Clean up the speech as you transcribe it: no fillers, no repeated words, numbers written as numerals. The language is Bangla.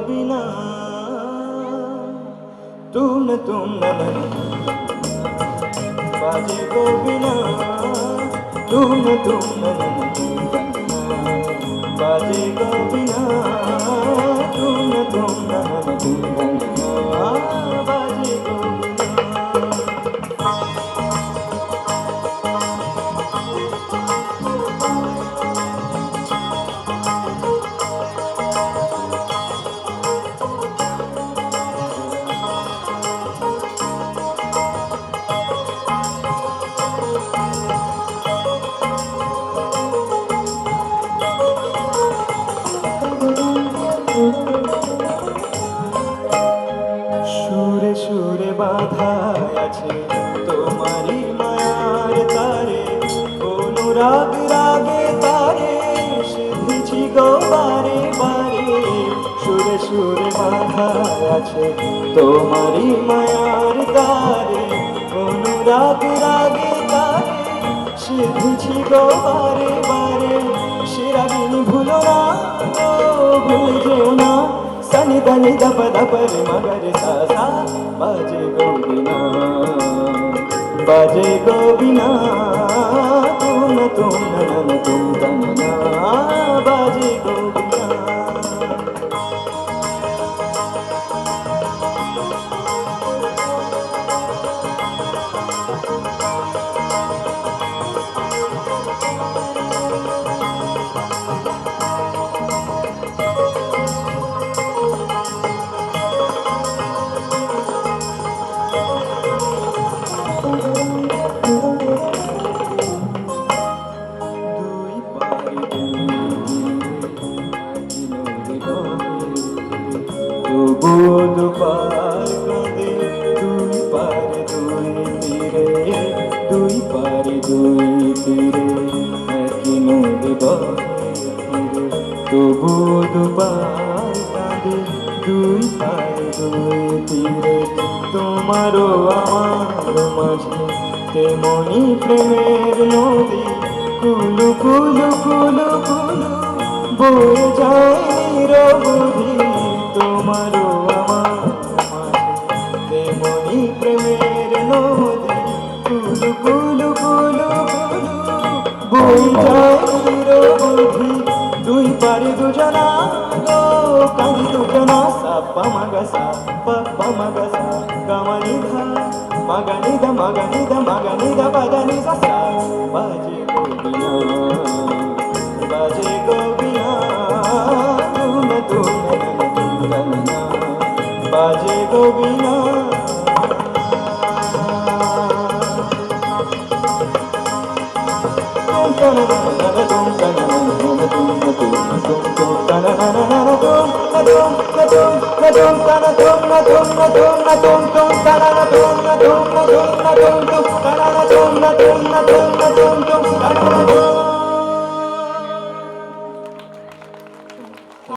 बिना तुम न बाजेगो बिना तुम न बाजेगो बिना तुम न बाजेगो সুরে সুরে বাধা আছে তোমারই মায়ার তারে, অনুরাগ রাগে তারে সেধেছি গো বারে বারে। সুরে সুরে বাধা আছে তোমারই মায়ার তারে, অনুরাগ রাগে তারে সেধেছি গো বারে বারে। সে রাগিনী ভুলো না গো, ভুলে যেও না, सनि धनि दप दप रे मगरे सा सा। बाजे गो बिना तुम न तुम न बाजे गो बिना। বুধ পার কাঁদে দুই পারে দুই তীরে, দুই পারে দুই তীরে একই নদী বহে ফিরে। তবু দুপার কাঁদে দুই পারে দুই তীরে, তোমারও আমার মাঝে তেমনি প্রেমের নদী। কুলু কুলু কুলু কুলু বয়ে যায় নিরবধি, তোমারও আমার মাঝে তেমনি প্রেমের নদী। কুলু কুলু কুলু কুলু বয়ে যায় নিরবধি, দুই পারে দুজনা গো কাঁদি দুজনা। সাপা মাগা সা পাপা মাগা সা গামানি ধা মাগানি ধা মাগানি ধা মাগানি ধা বাগানি সা সা। বাজে গো বিনা বাজে গো বিনা তুম न बाजे गो बिना। तुम